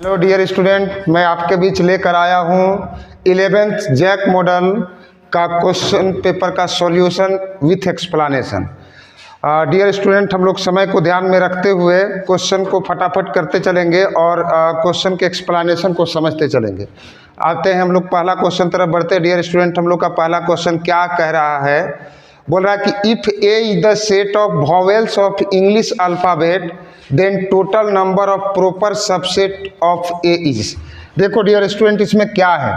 Hello dear student, मैं आपके बीच लेकर आया हूँ 11th जैक मॉडल का क्वेश्चन पेपर का solution with explanation. Dear student, हम लोग समय को ध्यान में रखते हुए क्वेश्चन को फटाफट करते चलेंगे और क्वेश्चन के एक्सप्लेनेशन को समझते चलेंगे। आते हैं हम लोग पहला क्वेश्चन तरफ बढ़ते हैं। डियर स्टूडेंट, हम लोग का पहला क्वेश्चन क्या कह रहा है, बोल रहा है कि if A is the set of vowels of English alphabet then total number of proper subset of A is. देखो डियर स्टूडेंट, इसमें क्या है,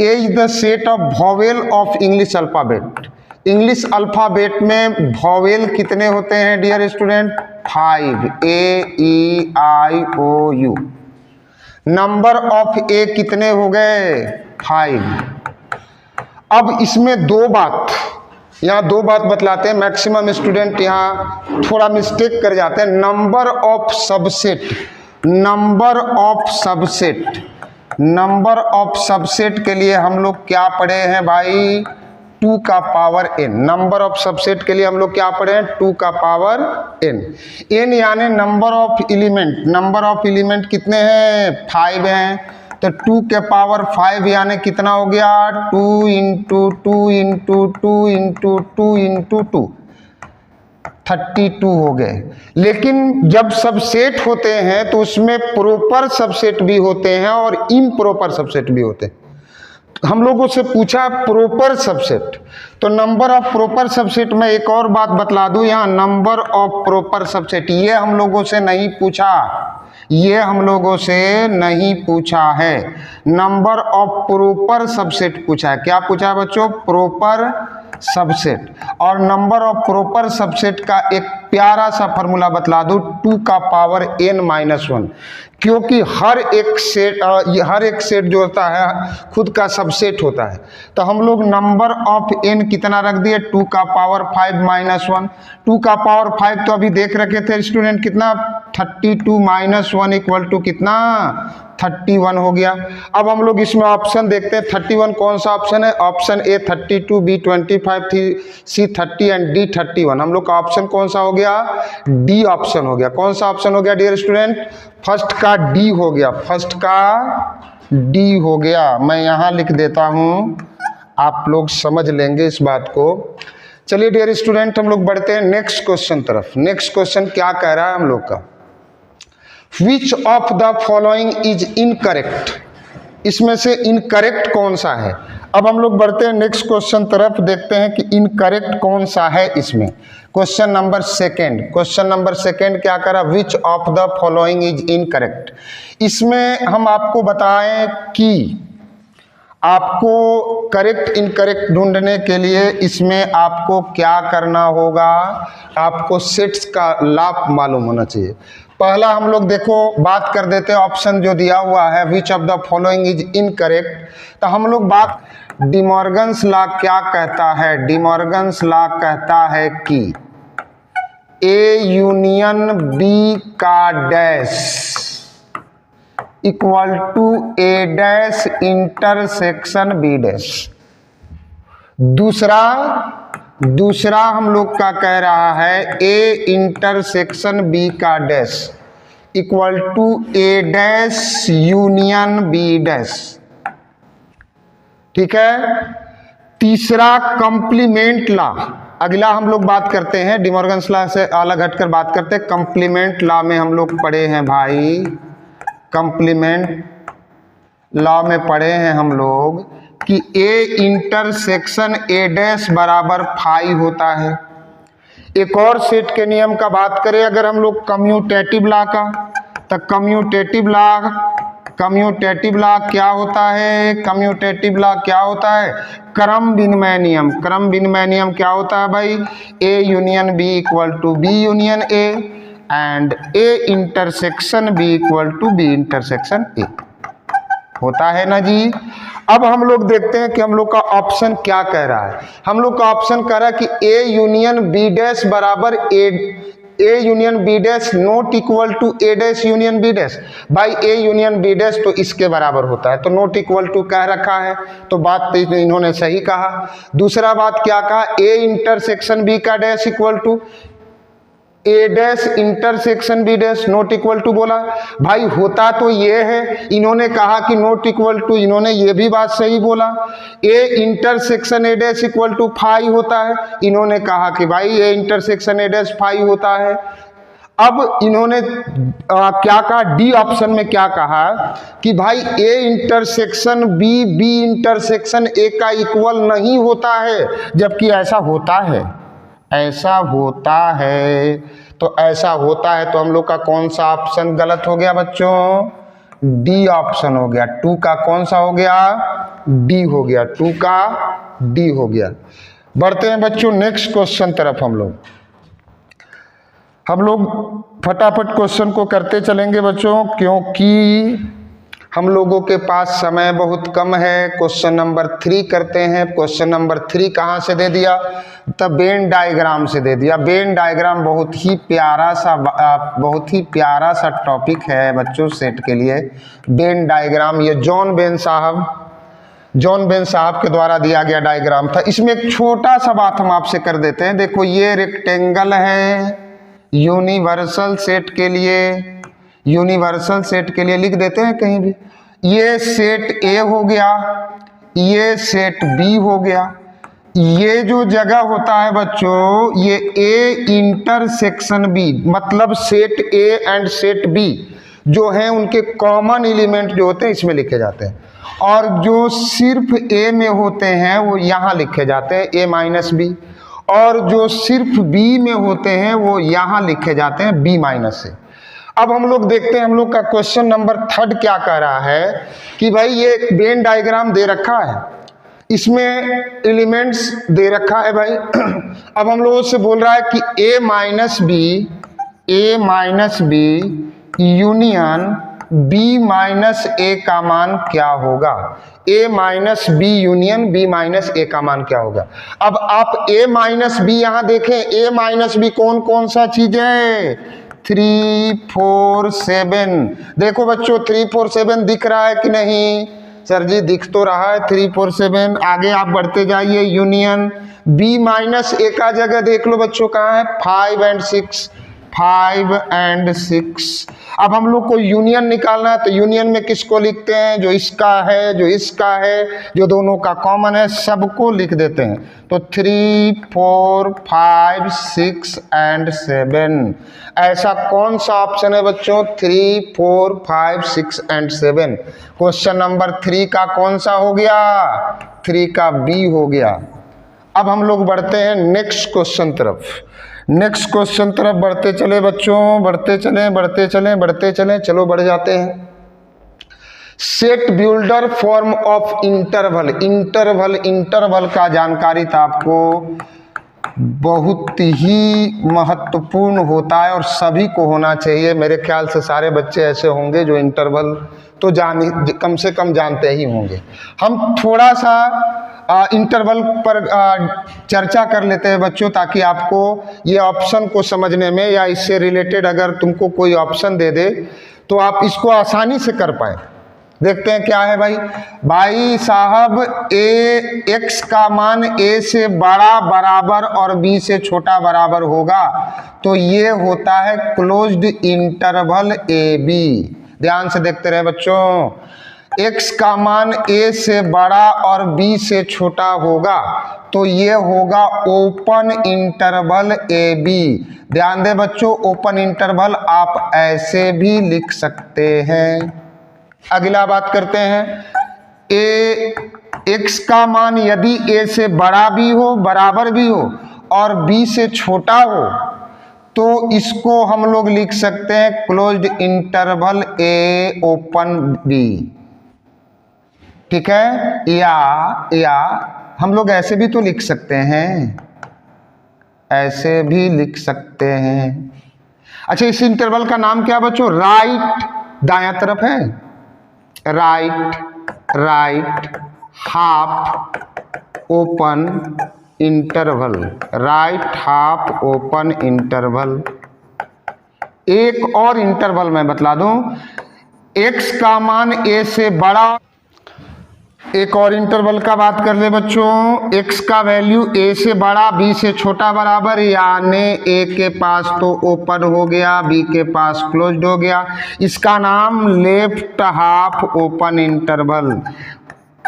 A is the set of vowel of English alphabet. English alphabet में vowel कितने होते हैं dear student? 5, A-E-I-O-U। Number of A कितने हो गए? 5। अब इसमें दो बात बतलाते हैं। मैक्सिमम स्टूडेंट यहाँ थोड़ा मिस्टेक कर जाते हैं। नंबर ऑफ सबसेट के लिए हम लोग क्या पढ़े हैं भाई? 2 का power n। Number of subset के लिए हम लोग क्या पढ़े हैं? 2 का पावर n। n यानी नंबर ऑफ एलिमेंट कितने हैं? 5 हैं। तो 2 के पावर 5 यानी कितना हो गया? 2 इंटू 2 इंटू 2 इंटू 2 इंटू 2, 32 हो गए। लेकिन जब सबसेट होते हैं तो उसमें प्रॉपर सबसेट भी होते हैं और इम्प्रॉपर सबसेट भी होते हैं। हम लोगों से पूछा प्रॉपर सबसेट, तो नंबर ऑफ प्रॉपर सबसेट में एक और बात बतला दूं, यहाँ नंबर ऑफ प्रॉपर सबसेट ये हम लोगों से नहीं पूछा है। नंबर ऑफ प्रॉपर सबसेट पूछा है। क्या पूछा है बच्चों? Proper subset. और नंबर ऑफ प्रॉपर सबसेट का एक प्यारा सा फॉर्मूला बतला दूं, 2 का पावर n-1। क्योंकि हर एक सेट जो होता है खुद का सबसेट होता है। तो हम लोग नंबर ऑफ n कितना रख दिए? 2 का पावर 5-1। 2 का पावर 5 तो अभी देख रखे थे स्टूडेंट, कितना? 32 - 1 इक्वल टू कितना? 31 हो गया। अब हम लोग इसमें ऑप्शन देखते हैं। 31 कौन सा ऑप्शन है? Option a 32, b 25, c 30 and d 31। हम लोग का ऑप्शन कौन सा हो गया? डी ऑप्शन हो गया। कौन सा ऑप्शन हो गया डियर स्टूडेंट? फर्स्ट का डी हो गया। मैं यहाँ लिख देता हूँ, आप लोग समझ लेंगे इस बात को। चलिए डियर स्टूडेंट, हम लोग बढ़ते हैं नेक्स्ट क्वेश्चन तरफ। नेक्स्ट क्वेश्चन क्या कह रहा है हम लोग का? Which of the following is incorrect? इसमें से इनकरेक्ट कौन सा है? अब हम लोग बढ़ते हैं नेक्स्ट क्वेश्चन तरफ, देखते हैं कि इनकरेक्ट कौन सा है इसमें। क्वेश्चन नंबर सेकेंड क्या करा? Which of the following is incorrect. इसमें हम आपको बताएं कि आपको करेक्ट इनकरेक्ट ढूंढने के लिए इसमें आपको क्या करना होगा? आपको सेट्स का लाभ मालूम होना चाहिए। पहला हम लोग देखो बात कर देते हैं, ऑप्शन जो दिया हुआ है which of the following is incorrect. तो हम लोग बात, डिमॉर्गन्स लॉ क्या कहता है? डिमॉर्गन्स लॉ कहता है कि ए यूनियन बी का dash equal to a dash intersection b dash. दूसरा हम लोग का कह रहा है ए इंटरसेक्शन बी का dash equal to a dash union b dash. ठीक है। तीसरा कंप्लीमेंट लॉ। अगला हम लोग बात करते हैं, डिमॉर्गन्स लॉ से अलग हटकर बात करते हैं। कंप्लीमेंट लॉ में हम लोग पढ़े हैं भाई, कंप्लीमेंट लॉ में पढ़े हैं हम लोग कि ए इंटरसेक्शन ए डैश बराबर 5 होता है। एक और सेट के नियम का बात करें अगर हम लोग कम्यूटेटिव लॉ का, तो कम्यूटेटिव लॉ क्या होता है? कम्यूटेटिव लॉ क्या होता है? क्रम विनिमय नियम क्या होता है भाई? A union b equal to b union a and a intersection b equal to b intersection a होता है ना जी। अब हम लोग देखते हैं कि हम लोग का ऑप्शन क्या कह रहा है। हम लोग का ऑप्शन कह रहा है कि ए यूनियन बी डैश बराबर a union b dash not equal to a dash union b dash. भाई ए यूनियन बी डैश तो इसके बराबर होता है, तो नॉट इक्वल टू कह रखा है, तो बात तो इन्होंने सही कहा। दूसरा बात क्या कहा? ए इंटरसेक्शन बी का dash equal to a dash intersection b dash not equal to बोला। भाई होता तो ये है, इन्होंने कहा कि नॉट इक्वल टू, इन्होंने ये भी बात सही बोला। A intersection a dash equal to phi होता है, इन्होंने कहा कि भाई a intersection a dash phi होता है। अब इन्होंने क्या कहा, डी ऑप्शन में क्या कहा कि भाई a intersection b, b intersection a का इक्वल नहीं होता है, जबकि ऐसा होता है, ऐसा होता है। तो ऐसा होता है तो हम लोग का कौन सा ऑप्शन गलत हो गया बच्चों? डी ऑप्शन हो गया। 2 का कौन सा हो गया? डी हो गया, 2 का डी हो गया। बढ़ते हैं बच्चों नेक्स्ट क्वेश्चन तरफ। हम लोग फटाफट क्वेश्चन को करते चलेंगे बच्चों, क्योंकि हम लोगों के पास समय बहुत कम है। क्वेश्चन नंबर 3 करते हैं। क्वेश्चन नंबर 3 कहाँ से दे दिया? तब वेन डायग्राम से दे दिया। वेन डायग्राम बहुत ही प्यारा सा टॉपिक है बच्चों सेट के लिए। वेन डायग्राम ये जॉन बेन साहब के द्वारा दिया गया डायग्राम था। इसमें एक छोटा सा बात हम आपसे कर देते हैं। देखो ये रेक्टेंगल है, यूनिवर्सल सेट के लिए लिख देते हैं कहीं भी। ये सेट ए हो गया, ये सेट बी हो गया। ये जो जगह होता है बच्चों, ये ए इंटरसेक्शन बी, मतलब set a and set b जो है उनके कॉमन एलिमेंट जो होते हैं इसमें लिखे जाते हैं, और जो सिर्फ ए में होते हैं वो यहाँ लिखे जाते हैं, ए माइनस बी, और जो सिर्फ बी में होते हैं वो यहाँ लिखे जाते हैं बी माइनस से। अब हम लोग देखते हैं हम लोग का क्वेश्चन नंबर 3 क्या कह रहा है कि भाई ये एक वेन डायग्राम दे रखा है, इसमें एलिमेंट्स दे रखा है भाई। अब हम लोगों से बोल रहा है कि A minus B union B minus A का मान क्या होगा? A minus B union B minus A का मान क्या होगा? अब आप ए माइनस बी यहाँ देखें, ए माइनस बी कौन कौन सा चीज है? 3, 4, 7। देखो बच्चों 3, 4, 7 दिख रहा है कि नहीं? सर जी दिख तो रहा है 3, 4, 7। आगे आप बढ़ते जाइए, यूनियन बी माइनस ए का जगह देख लो बच्चों कहाँ है? 5 and 6, 5 and 6। अब हम लोग को यूनियन निकालना है, तो यूनियन में किसको लिखते हैं? जो इसका है, जो इसका है, जो दोनों का कॉमन है, सबको लिख देते हैं। तो 3, 4, 5, 6 and 7। ऐसा कौन सा ऑप्शन है बच्चों? 3, 4, 5, 6 and 7। क्वेश्चन नंबर 3 का कौन सा हो गया? 3 का बी हो गया। अब हम लोग बढ़ते हैं नेक्स्ट क्वेश्चन तरफ। नेक्स्ट क्वेश्चन तरफ बढ़ते चले बच्चों, बढ़ते चलें, चलो बढ़ जाते हैं। Set builder form of interval का जानकारी तो आपको बहुत ही महत्वपूर्ण होता है और सभी को होना चाहिए। मेरे ख्याल से सारे बच्चे ऐसे होंगे जो इंटरवल तो कम से कम जानते ही होंगे। हम थोड़ा सा इंटरवल पर चर्चा कर लेते हैं बच्चों, ताकि आपको ये ऑप्शन को समझने में या इससे रिलेटेड अगर तुमको कोई ऑप्शन दे दे तो आप इसको आसानी से कर पाए। देखते हैं क्या है भाई साहब, ए एक्स का मान ए से बड़ा बराबर और बी से छोटा बराबर होगा, तो ये होता है क्लोज्ड इंटरवल ए बी। ध्यान से देखते रहे बच्चों, x का मान a से बड़ा और b से छोटा होगा, तो ये होगा ओपन इंटरवल ए बी। ध्यान दे बच्चों, ओपन इंटरवल आप ऐसे भी लिख सकते हैं। अगला बात करते हैं, x का मान यदि a से बड़ा भी हो, बराबर भी हो और b से छोटा हो, तो इसको हम लोग लिख सकते हैं क्लोज्ड इंटरवल ए ओपन बी। ठीक है, या हम लोग ऐसे भी तो लिख सकते हैं, ऐसे भी लिख सकते हैं। अच्छा, इस इंटरवल का नाम क्या बच्चों? राइट, दायां तरफ है, right half open interval, right half open interval. एक और इंटरवल मैं बतला दूं, x का मान a से बड़ा, एक और इंटरवल का बात कर ले बच्चों। x का वैल्यू a से बड़ा b से छोटा बराबर, यानी a के पास तो ओपन हो गया, b के पास क्लोज्ड हो गया। इसका नाम left half open interval,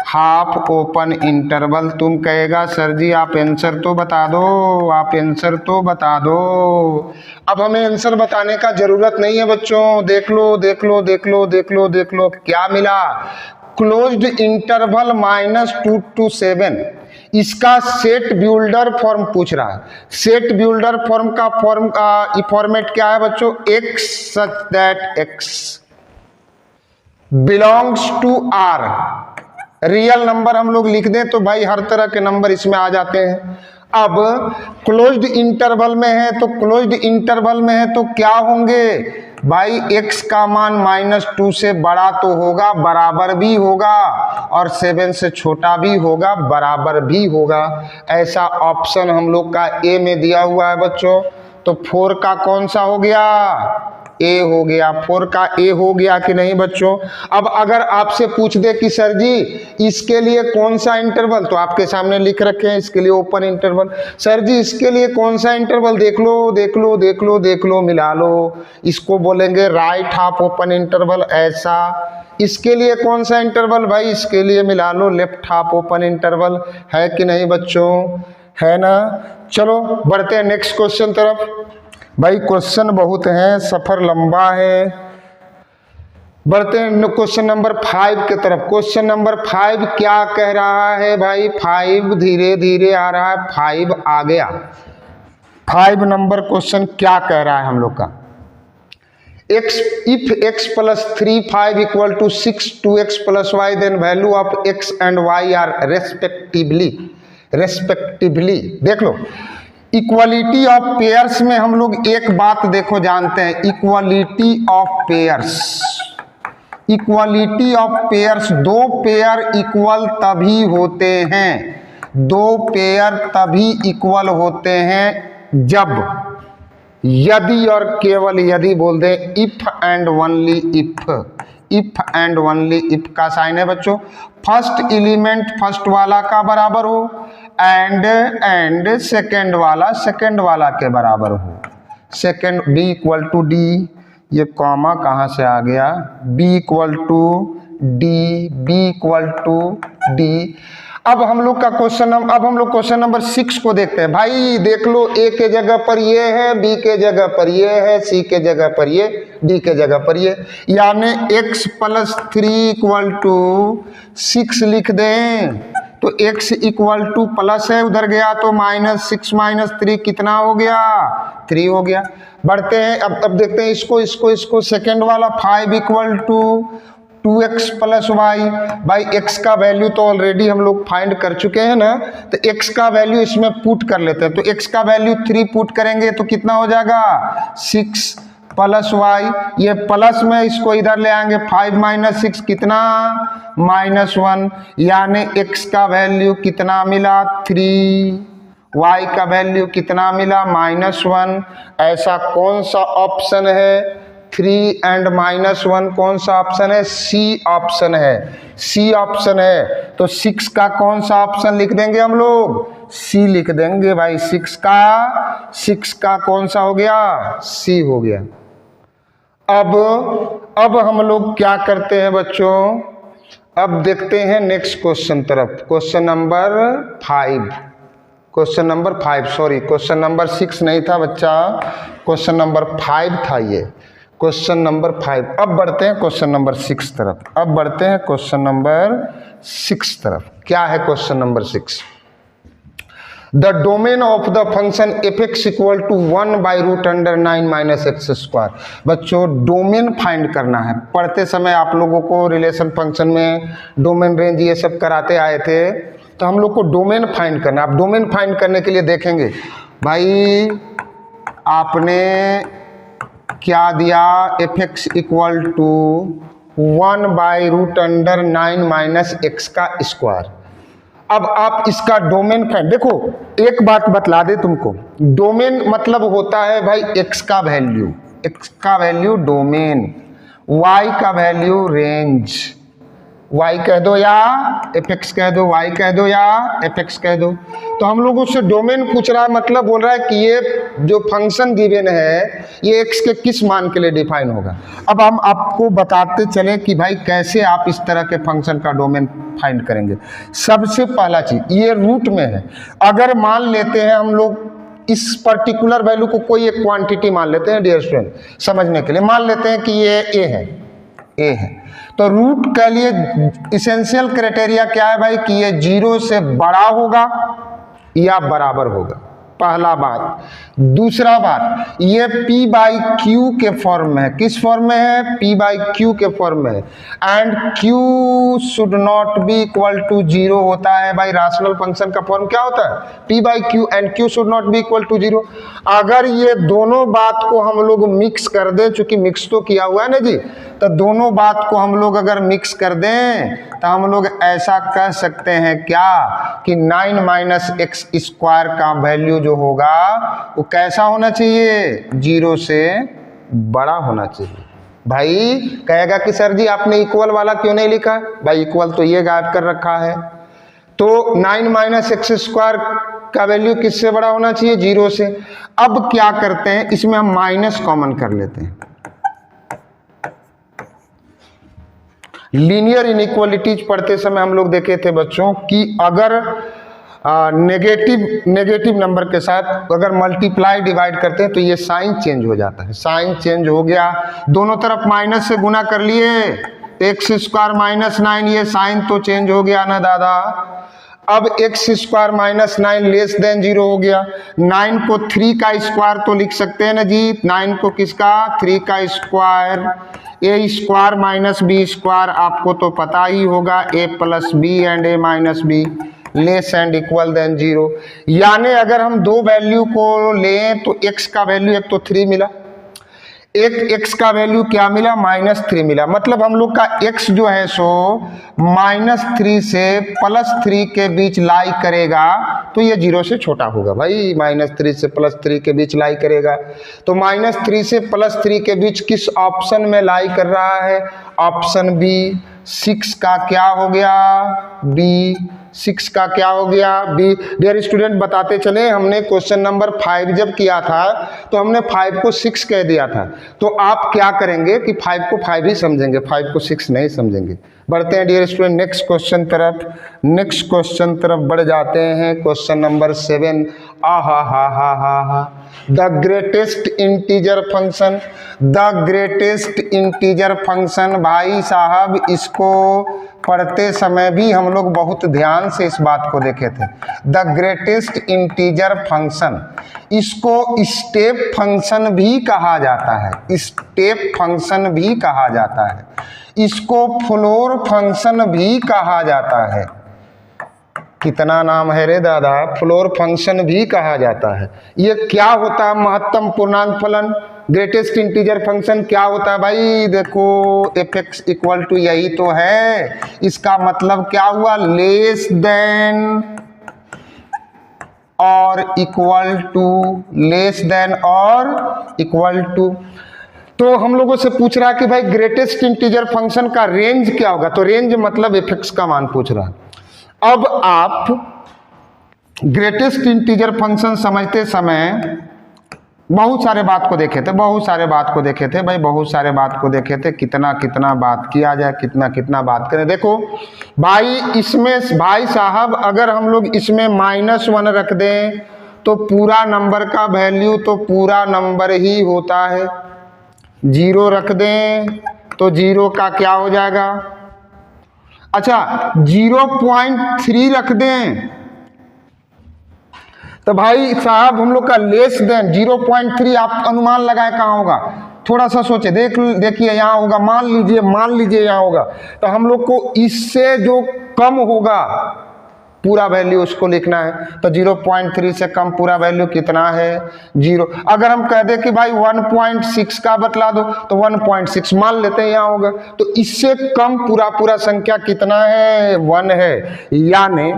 half open interval. तुम कहेगा सर जी आप आंसर तो बता दो, आप आंसर तो बता दो। अब हमें आंसर बताने का जरूरत नहीं है बच्चों, देख लो देख लो देख लो देख लो देख लो क्या मिला। क्लोज्ड इंटरवल -2 to 7, इसका सेट बिल्डर फॉर्म पूछ रहा है। सेट बिल्डर फॉर्म का फॉर्मेट क्या है बच्चों? x such that x belongs to R। Real number हम लोग लिख दें तो भाई हर तरह के नंबर इसमें आ जाते हैं। अब क्लोज्ड इंटरवल में है तो क्लोज्ड इंटरवल में है तो क्या होंगे भाई? x का मान -2 से बड़ा तो होगा, बराबर भी होगा, और 7 से छोटा भी होगा, बराबर भी होगा। ऐसा ऑप्शन हम लोग का ए में दिया हुआ है बच्चों। तो 4 का कौन सा हो गया? ए हो गया। 4 का ए हो गया कि नहीं बच्चों? अब अगर आपसे पूछ दे कि सर जी इसके लिए कौन सा इंटरवल, तो आपके सामने लिख रखे हैं इसके लिए ओपन इंटरवल। सर जी इसके लिए कौन सा इंटरवल? देख लो देख लो देख लो देख लो, मिला लो। इसको बोलेंगे राइट हाफ ओपन इंटरवल, ऐसा। इसके लिए कौन सा इंटरवल भाई? इसके लिए मिला लो लेफ्ट हाफ ओपन इंटरवल। है कि नहीं बच्चों? है ना। चलो बढ़ते हैं नेक्स्ट क्वेश्चन तरफ। भाई क्वेश्चन बहुत हैं, सफर लंबा है। बढ़ते हैं क्वेश्चन नंबर 5 के तरफ। क्वेश्चन नंबर 5 क्या कह रहा है भाई? 5 धीरे धीरे आ रहा है, 5 आ गया। 5 नंबर क्वेश्चन क्या कह रहा है हम लोग का? if x plus 3 5 equal to 6 2x plus y, then value of x and y are respectively। देख लो, इक्वालिटी ऑफ पेयर्स में हम लोग एक बात देखो जानते हैं, equality of pairs. Equality of pairs, दो पेयर इक्वल तभी होते हैं, दो पेयर तभी इक्वल होते हैं जब, यदि और केवल यदि बोल दे, if and only if. If and only if का साइन है बच्चों, फर्स्ट एलिमेंट फर्स्ट वाला का बराबर हो, एंड सेकेंड वाला सेकेंड वाला के बराबर हो। Second b equal to d, ये कॉमा कहाँ से आ गया? b equal to d, b equal to d. अब हम लोग का क्वेश्चन, अब हम लोग क्वेश्चन नंबर 6 को देखते हैं। भाई देख लो, a के जगह पर ये है, b के जगह पर ये है, c के जगह पर ये, d के जगह पर ये, यानी x प्लस 3 इक्वल टू 6 लिख दें तो x इक्वल टू प्लस है, उधर गया तो -6 - 3 कितना हो गया? 3 हो गया। बढ़ते हैं, अब देखते हैं इसको सेकेंड वाला 5 equal to 2x plus y. भाई x का वैल्यू तो ऑलरेडी हम लोग फाइंड कर चुके हैं ना, तो x का वैल्यू इसमें पुट कर लेते हैं। तो x का वैल्यू 3 पुट करेंगे तो कितना हो जाएगा? 6 प्लस वाई, ये प्लस में इसको इधर ले आएंगे, 5 - 6 कितना? -1, यानी x का वैल्यू कितना मिला? 3, y का वैल्यू कितना मिला? -1। ऐसा कौन सा ऑप्शन है? 3 and -1 कौन सा ऑप्शन है? सी ऑप्शन है, सी ऑप्शन है। तो 6 का कौन सा ऑप्शन लिख देंगे हम लोग? सी लिख देंगे भाई। 6 का कौन सा हो गया? सी हो गया। अब हम लोग क्या करते हैं बच्चों? अब देखते हैं नेक्स्ट क्वेश्चन तरफ। Question number 5, question number 5, sorry question number 6 नहीं था बच्चा, क्वेश्चन नंबर 5 था ये, क्वेश्चन नंबर 5। अब बढ़ते हैं क्वेश्चन नंबर 6 तरफ। अब बढ़ते हैं क्वेश्चन नंबर 6 तरफ। क्या है question number 6? The domain of the function f(x) equal to 1/√9 - x square. बच्चों डोमेन फाइंड करना है। पढ़ते समय आप लोगों को रिलेशन फंक्शन में डोमेन, रेंज ये सब कराते आए थे, तो हम लोग को डोमेन फाइंड करना। आप डोमेन फाइंड करने के लिए देखेंगे भाई, आपने क्या दिया? f(x) इक्वल टू 1/√9 - x का स्क्वायर। अब आप इसका डोमेन फाइंड, देखो एक बात बतला दे तुमको, डोमेन मतलब होता है भाई x का वैल्यू, x का वैल्यू डोमेन, y का वैल्यू रेंज, y कह दो या fx कह दो, y कह दो या fx कह दो। तो हम लोग उससे डोमेन पूछ रहा है, मतलब बोल रहा है कि ये जो फंक्शन गिवन है ये x के किस मान के लिए डिफाइन होगा। अब हम आपको बताते चले कि भाई कैसे आप इस तरह के फंक्शन का डोमेन फाइंड करेंगे। सबसे पहला चीज ये रूट में है। अगर मान लेते हैं हम लोग इस पर्टिकुलर वैल्यू को कोई एक क्वांटिटी मान लेते हैं डियर स्टूडेंट, समझने के लिए मान लेते हैं कि ये ए है, तो रूट के लिए इसेंशियल क्राइटेरिया क्या है भाई कि ये 0 से बड़ा होगा या बराबर होगा, पहला बात। दूसरा बात, ये p बाई क्यू के फॉर्म में है। किस फॉर्म में है? p बाई क्यू के फॉर्म में है। And q should not be equal to 0 होता है भाई। रैशनल फंक्शन का फॉर्म क्या होता है? p by q and q should not be equal to 0। अगर ये दोनों बात को हम लोग मिक्स कर दें, चूंकि मिक्स तो किया हुआ है ना जी, तो दोनों बात को हम लोग अगर मिक्स कर दें तो हम लोग ऐसा कह सकते हैं क्या कि 9 माइनस एक्स स्क्वायर का वैल्यू जो होगा वो कैसा होना चाहिए? 0 से बड़ा होना चाहिए। भाई कहेगा कि सर जी आपने इक्वल वाला क्यों नहीं लिखा? भाई इक्वल तो ये गायब कर रखा है। तो 9 माइनस एक्स स्क्वायर का वैल्यू किससे बड़ा होना चाहिए? 0 से। अब क्या करते हैं, इसमें हम माइनस कॉमन कर लेते हैं। लीनियर इनइक्वालिटीज पढ़ते समय हम लोग देखे थे बच्चों कि अगर नेगेटिव नंबर के साथ अगर मल्टीप्लाई डिवाइड करते हैं तो ये साइन चेंज हो जाता है। साइन चेंज हो गया, दोनों तरफ माइनस से गुना कर लिए, एक्स स्क्वायर माइनस 9, ये साइन तो चेंज हो गया ना दादा। अब x square minus 9 less than 0 हो गया। 9 को 3 का स्क्वायर तो लिख सकते हैं ना जी। 9 को किसका? 3 का square. A square minus B square आपको तो पता ही होगा, A plus B and A minus B less and equal than 0। यानी अगर हम दो वैल्यू को लें तो x का वैल्यू एक तो 3 मिला, एक x का वैल्यू क्या मिला? -3 मिला। मतलब हम लोग का x जो है सो -3 से +3 के बीच लाई करेगा, तो ये 0 से छोटा होगा भाई। -3 से +3 के बीच लाई करेगा, तो -3 से +3 के बीच किस ऑप्शन में लाई कर रहा है? Option B. 6 का क्या हो गया? बी। 6 का क्या हो गया? बी। डियर स्टूडेंट बताते चले, हमने क्वेश्चन नंबर 5 जब किया था तो हमने 5 को 6 कह दिया था। तो आप क्या करेंगे कि 5 को 5 ही समझेंगे, 5 को 6 नहीं समझेंगे। बढ़ते हैं डियर स्टूडेंट नेक्स्ट क्वेश्चन तरफ बढ़ जाते हैं। Question number 7। हा द ग्रेटेस्ट इंटीजर फंक्शन। भाई साहब इसको पढ़ते समय भी हम लोग बहुत ध्यान से इस बात को देखे थे। द ग्रेटेस्ट इंटीजर फंक्शन, इसको स्टेप फंक्शन भी कहा जाता है, स्टेप फंक्शन भी कहा जाता है, इसको फ्लोर फंक्शन भी कहा जाता है। कितना नाम है रे दादा, फ्लोर फंक्शन भी कहा जाता है। ये क्या होता है? महत्तम पूर्णांक फलन। ग्रेटेस्ट इंटीजर फंक्शन क्या होता है भाई? देखो fx इक्वल टू यही तो है। इसका मतलब क्या हुआ? लेस देन और इक्वल टू, लेस देन और इक्वल टू। तो हम लोगों से पूछ रहा है कि भाई ग्रेटेस्ट इंटीजर फंक्शन का रेंज क्या होगा? तो रेंज मतलब fx का मान पूछ रहा है। अब आप ग्रेटेस्ट इंटीजर फंक्शन समझते समय बहुत सारे बात को देखे थे भाई, बहुत सारे बात को देखे थे। कितना बात किया जाए, कितना बात करें। देखो भाई इसमें भाई साहब अगर हम लोग इसमें -1 रख दें तो पूरा नंबर का वैल्यू तो पूरा नंबर ही होता है। 0 रख दें तो 0 का क्या हो जाएगा? अच्छा 0.3 रख दें तो भाई साहब हम लोग का लेस देन 0.3 आप अनुमान लगाए कहाँ होगा? थोड़ा सा सोचे, देखिए यहाँ होगा, मान लीजिए यहाँ होगा। तो हम लोग को इससे जो कम होगा पूरा वैल्यू उसको लिखना है। तो 0.3 से कम पूरा वैल्यू कितना है? 0। अगर हम कह दें कि भाई 1.6 का बतला दो तो 1.6 मान लेते हैं यहाँ होगा। तो इससे कम पूरा संख्या कितना है? 1 है। यानी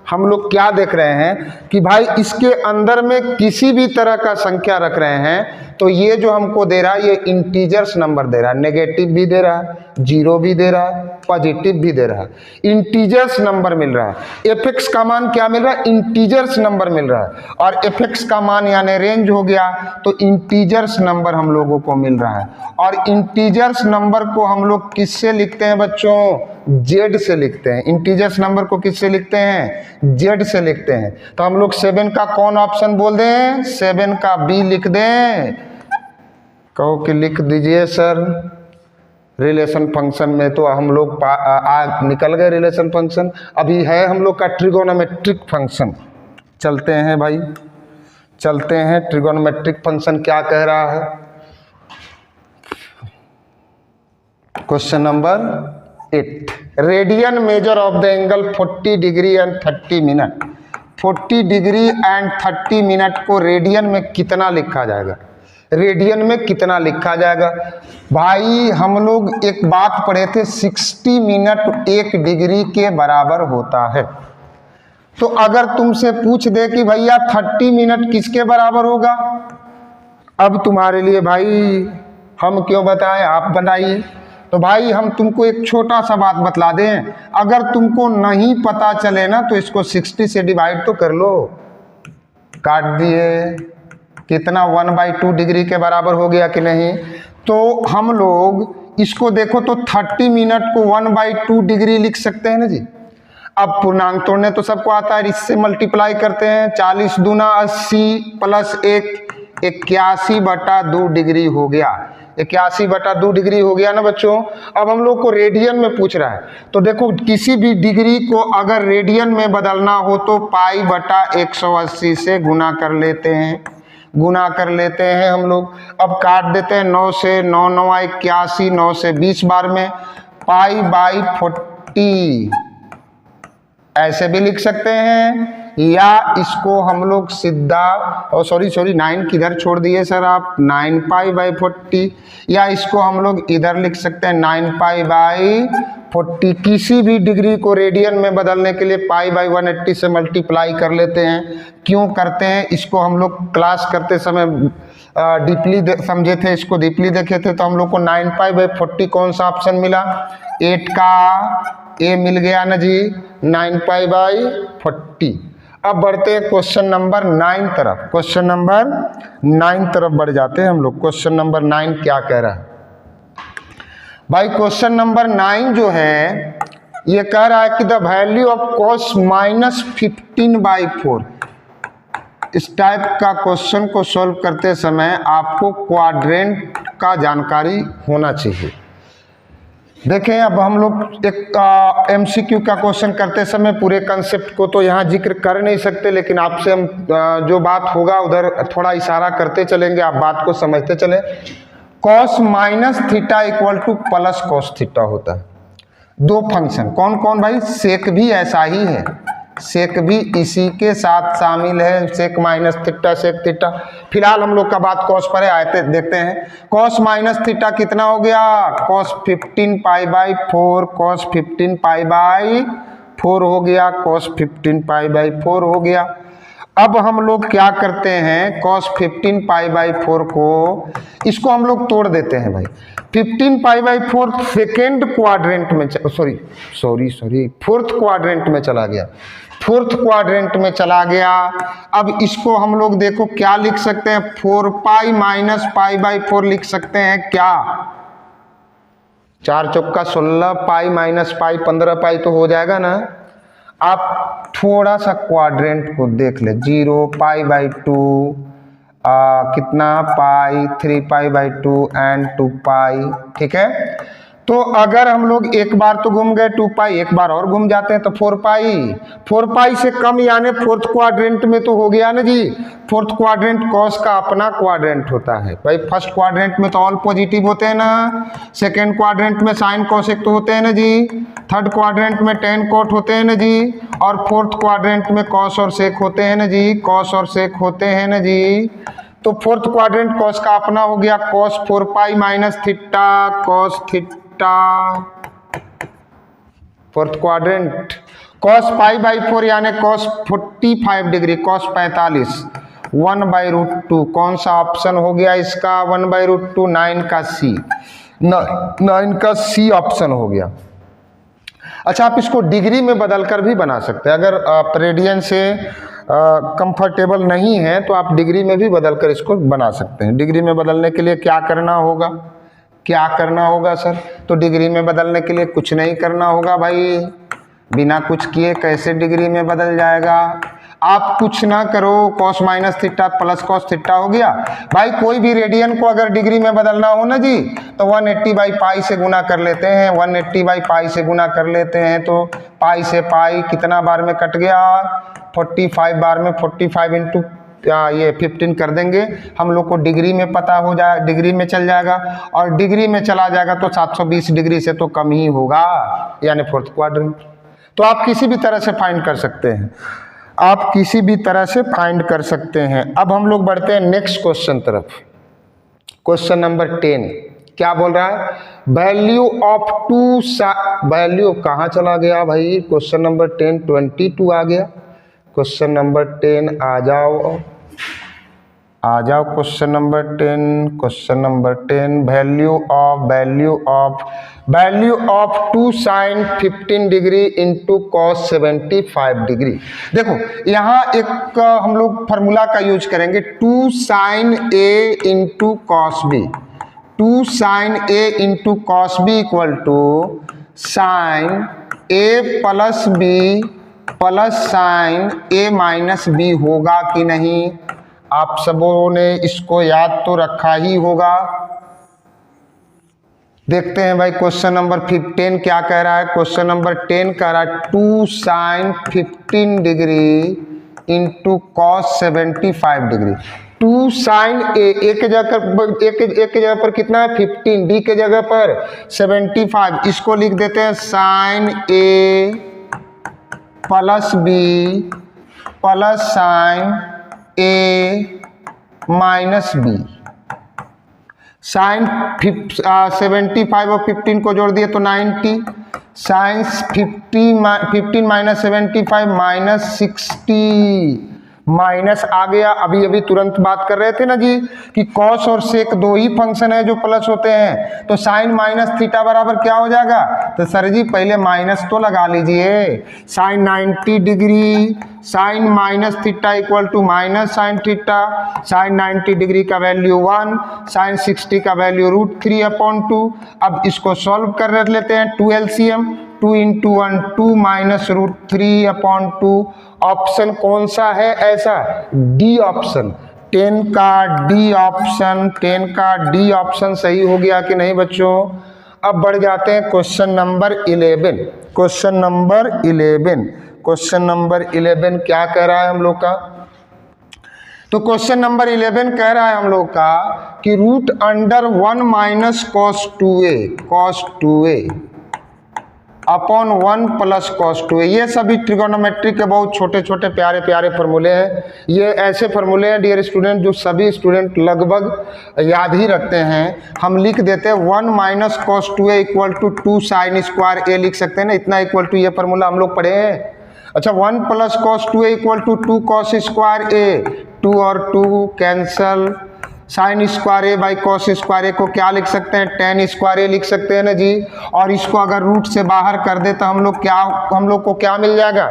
हम लोग क्या देख रहे हैं कि भाई इसके अंदर में किसी भी तरह का संख्या रख रहे हैं तो ये जो हमको दे रहा है ये इंटीजर्स नंबर दे रहा है, नेगेटिव भी दे रहा है, जीरो भी दे रहा है, पॉजिटिव भी दे रहा है, इंटीजर्स नंबर मिल रहा है। एफ का मान क्या मिल रहा है? इंटीजर्स नंबर मिल रहा है। और एफ का मान यानी रेंज हो गया तो इंटीजर्स नंबर हम लोगों को मिल रहा है। और इंटीजर्स नंबर को हम लोग किससे लिखते हैं बच्चों? जेड से लिखते हैं। इंटीजर्स नंबर को किससे लिखते हैं? जेड से लिखते हैं। तो हम लोग 7 का कौन ऑप्शन बोल दें? 7 का बी लिख दें। कहो कि लिख दीजिए सर। रिलेशन फंक्शन में तो हम लोग निकल गए रिलेशन फंक्शन। अभी है हम लोग का ट्रिगोनोमेट्रिक फंक्शन। चलते हैं भाई, चलते हैं। ट्रिगोनोमेट्रिक फंक्शन क्या कह रहा है? Question number 8, radian measure of the angle 40 degree and 30 minute. 40 degree and 30 minute को रेडियन में कितना लिखा जाएगा? रेडियन में कितना लिखा जाएगा? भाई हम लोग एक बात पढ़े थे, 60 मिनट 1 डिग्री के बराबर होता है। तो अगर तुमसे पूछ दे कि भैया 30 मिनट किसके बराबर होगा, अब तुम्हारे लिए भाई हम क्यों बताएं, आप बताइए। तो भाई हम तुमको एक छोटा सा बात बतला दें, अगर तुमको नहीं पता चले ना तो इसको 60 से डिवाइड तो कर लो। काट दिए, कितना 1/2 डिग्री के बराबर हो गया कि नहीं? तो हम लोग इसको देखो तो 30 मिनट को 1/2 डिग्री लिख सकते हैं ना जी। अब पूर्णांक तोड़ने तो सबको आता है, इससे मल्टीप्लाई करते हैं। 40 दूना 80 प्लस 1 81/2 डिग्री हो गया। 81/2 डिग्री हो गया ना बच्चों। अब हम लोग को रेडियन में पूछ रहा है तो देखो किसी भी डिग्री को अगर रेडियन में बदलना हो तो π/180 से गुना कर लेते हैं, गुना कर लेते हैं हम लोग। अब काट देते हैं 9 से, 9 9 81, 9 से 20 बार में π/40 ऐसे भी लिख सकते हैं, या इसको हम लोग सीधा, और सॉरी 9 किधर छोड़ दिए सर आप, 9π/40, या इसको हम लोग इधर लिख सकते हैं 9π/40। किसी भी डिग्री को रेडियन में बदलने के लिए π/180 से मल्टीप्लाई कर लेते हैं। क्यों करते हैं इसको? हम लोग क्लास करते समय डीपली समझे थे, इसको डीपली देखे थे। तो हम लोग को 9π/40 कौन सा ऑप्शन मिला? 8 का ए मिल गया ना जी, 9π/40। अब बढ़ते हैं क्वेश्चन नंबर 9 तरफ। क्वेश्चन नंबर 9 तरफ बढ़ जाते हैं हम लोग। क्वेश्चन नंबर 9 क्या कह रहा है भाई? क्वेश्चन नंबर 9 जो है ये कह रहा है कि द वैल्यू ऑफ cos -15/4। इस टाइप का क्वेश्चन को सॉल्व करते समय आपको क्वाड्रेंट का जानकारी होना चाहिए। देखें, अब हम लोग एक MCQ का क्वेश्चन करते समय पूरे कंसेप्ट को तो यहाँ जिक्र कर नहीं सकते, लेकिन आपसे हम जो बात होगा उधर थोड़ा इशारा करते चलेंगे, आप बात को समझते चलें। cos -θ = +cos θ होता है। दो फंक्शन कौन कौन भाई? सेक भी ऐसा ही है, सेक भी इसी के साथ शामिल है, सेक -θ, सेक θ। फिलहाल हम लोग का बात cos पर है, आते देखते हैं। cos -θ कितना हो गया? cos 15π/4, cos 15π/4 हो गया, cos 15π/4 हो गया। अब हम लोग क्या करते हैं, cos 15π/4 को इसको हम लोग तोड़ देते हैं भाई। 15π/4 सेकेंड क्वाड्रेंट में, फोर्थ क्वाड्रेंट में चला गया, फोर्थ क्वाड्रेंट में चला गया। अब इसको हम लोग देखो क्या लिख सकते हैं, 4π - π/4 लिख सकते हैं क्या? 4 चौका 16, π - π 15π तो हो जाएगा ना। आप थोड़ा सा क्वाड्रेंट को देख ले, 0 π/2 कितना पाई, 3π/2 एंड 2π, ठीक है। तो अगर हम लोग एक बार तो घूम गए 2π, एक बार और घूम जाते हैं तो 4π से कम यानी फोर्थ क्वाड्रेंट में तो हो गया ना जी। फोर्थ क्वाड्रेंट कॉस का अपना क्वाड्रेंट होता है भाई। फर्स्ट क्वाड्रेंट में तो ऑल पॉजिटिव होते हैं ना, सेकेंड क्वाड्रेंट में साइन कोसेक तो होते हैं ना जी, थर्ड क्वाड्रेंट में टेन कोट होते हैं ना जी, और फोर्थ क्वाड्रेंट में कॉस और सेक होते हैं ना जी, कॉस और सेक होते हैं ना जी। तो फोर्थ क्वाड्रेंट कॉस का अपना हो गया cos 4π - θ cos theta. Fourth quadrant cos pi by 4 यानी cos 45 डिग्री, cos 45 1/√2। कौन सा ऑप्शन हो गया इसका? 1/√2, 9 का सी, 9 का सी ऑप्शन हो गया। अच्छा, आप इसको डिग्री में बदलकर भी बना सकते हैं। अगर आप रेडियन से कंफर्टेबल नहीं है तो आप डिग्री में भी बदलकर इसको बना सकते हैं। डिग्री में बदलने के लिए क्या करना होगा? क्या करना होगा सर? तो डिग्री में बदलने के लिए कुछ नहीं करना होगा भाई। बिना कुछ किए कैसे डिग्री में बदल जाएगा? आप कुछ ना करो, cos minus theta plus cos theta हो गया। भाई कोई भी रेडियन को अगर डिग्री में बदलना हो ना जी, तो 180 बाई पाई से गुना कर लेते हैं। 180 बाई पाई से गुना कर लेते हैं तो पाई से पाई कितना बार में कट गया? 45 बार में। 45 इंटू ये 15 कर देंगे, हम लोग को डिग्री में पता हो जाए, डिग्री में चल जाएगा। और डिग्री में चला जाएगा तो 720 डिग्री से तो कम ही होगा, यानी फोर्थ क्वाड्रेंट। तो आप किसी भी तरह से फाइंड कर सकते हैं, आप किसी भी तरह से फाइंड कर सकते हैं। अब हम लोग बढ़ते हैं नेक्स्ट क्वेश्चन तरफ। क्वेश्चन नंबर 10 क्या बोल रहा है? वैल्यू ऑफ वैल्यू कहाँ चला गया भाई? क्वेश्चन नंबर 10 22 आ गया। क्वेश्चन नंबर 10 आ जाओ, आ जाओ। Question number 10, question number 10 value of 2 sin 15 degree into cos 75 degree. देखो यहाँ एक हम लोग फार्मूला का यूज करेंगे, 2 sin A into cos B। 2 sin A into cos B equal to sin A plus B plus sin A minus B होगा कि नहीं? आप सबों ने इसको याद तो रखा ही होगा। देखते हैं भाई क्वेश्चन नंबर 10 क्या कह रहा है। क्वेश्चन नंबर 10 कह रहा है 2 sin 15 degree into cos 75 degree. 2 sin A एक जगह पर कितना है? 15, B के जगह पर 75। इसको लिख देते हैं sin A plus B plus sin A minus B। Sine 75 और 15 को जोड़ दिए तो 90। साइन 15 माइनस 75 माइनस 60 माइनस आ गया। अभी अभी तुरंत बात कर रहे थे ना जी कि कॉस और सेक दो ही फंक्शन है जो प्लस होते हैं, तो साइन माइनस थीटा बराबर क्या हो जाएगा? तो सर जी पहले माइनस तो लगा लीजिए। Sine 90 degree sine minus theta equal to minus sine theta. Sine 90 degree का वैल्यू 1, साइन 60 का वैल्यू √3/2। अब इसको सॉल्व कर लेते हैं। 2 LCM, 2 इंटू 1 2 माइनस √3/2। ऑप्शन कौन सा है ऐसा? डी ऑप्शन, 10 का डी ऑप्शन, 10 का डी ऑप्शन सही हो गया कि नहीं बच्चों? अब बढ़ जाते हैं question number 11। Question number 11, question number 11 क्या कह रहा है हम लोग का? तो क्वेश्चन नंबर 11 कह रहा है हम लोग का कि √1 minus cos 2a upon 1 plus cos 2a। ये सभी ट्रिगोनोमेट्री के बहुत छोटे छोटे प्यारे प्यारे फार्मूले हैं। ये ऐसे फार्मूले हैं डियर स्टूडेंट जो सभी स्टूडेंट लगभग याद ही रखते हैं। हम लिख देते हैं 1 minus cos 2a equal to 2 sin square a लिख सकते हैं ना, इतना इक्वल टू ये फार्मूला हम लोग पढ़े हैं। अच्छा 1 plus cos 2a equal to 2 cos square a, 2 और 2 cancel. Sine square A by cos square A को क्या लिख सकते हैं? tan स्क्वायर ए लिख सकते हैं ना जी। और इसको अगर रूट से बाहर कर दे तो हम लोग को क्या मिल जाएगा?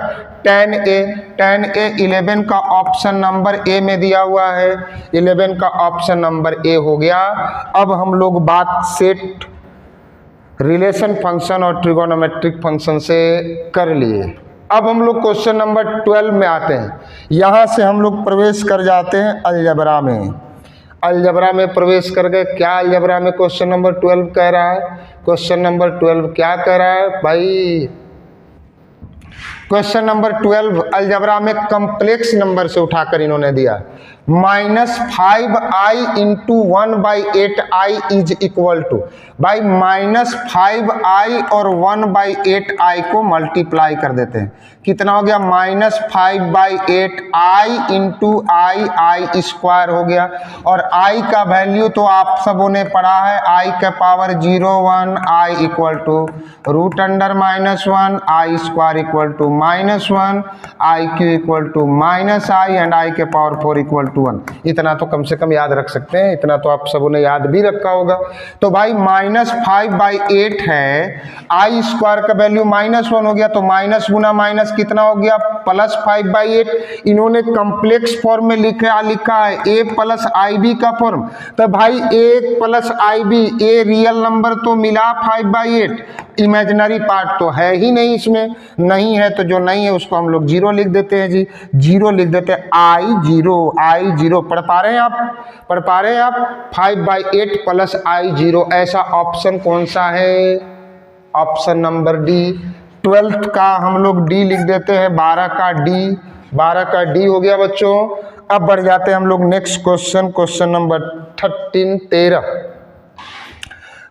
tan a 11 का ऑप्शन नंबर ए में दिया हुआ है। 11 का ऑप्शन नंबर ए हो गया। अब हम लोग बात सेट रिलेशन फंक्शन और ट्रिगोनोमेट्रिक फंक्शन से कर लिए। अब हम लोग क्वेश्चन नंबर 12 में आते हैं। यहाँ से हम लोग प्रवेश कर जाते हैं अलजबरा में। अलजबरा में प्रवेश कर गए। क्या अलजबरा में क्वेश्चन नंबर 12 कह रहा है? क्वेश्चन नंबर 12 क्या कह रहा है भाई? क्वेश्चन नंबर 12 अलजबरा में कम्प्लेक्स नंबर से उठाकर इन्होंने दिया। -5i into 1/8i is equal to, भाई -5i और 1/8i को मल्टीप्लाई कर देते हैं, कितना हो गया -5/8i इंटू आई स्क्वायर हो गया। और i का वैल्यू तो आप सबों ने पढ़ा है, i का power 0 1 i equal to √(-1) i square equal to -1 i cube equal to -i and i के पावर 4 इक्वल टू 1। इतना तो कम से कम याद रख सकते हैं, इतना तो आप सबों ने याद भी रखा होगा। तो भाई -5/8 है, i स्क्वायर का वैल्यू -1 हो गया, तो माइनस गुना माइनस कितना हो गया +5/8। इन्होंने कॉम्प्लेक्स फॉर्म में लिखा है a प्लस IB का फॉर्म, तो भाई a plus IB, a real number तो मिला 5/8, इमेजिनरी पार्ट तो है ही नहीं इसमें, नहीं है तो जो नहीं है उसको हम लोग 0 लिख देते हैं जी, 0 लिख देते हैं, I 0 पढ़ पा रहे हैं आप 5/8 प्लस I0, ऐसा ऑप्शन कौन सा है, ऑप्शन नंबर डी। 12th का हम लोग डी लिख देते हैं, 12 का डी हो गया बच्चों। अब बढ़ जाते हैं हम लोग next question, question number 13।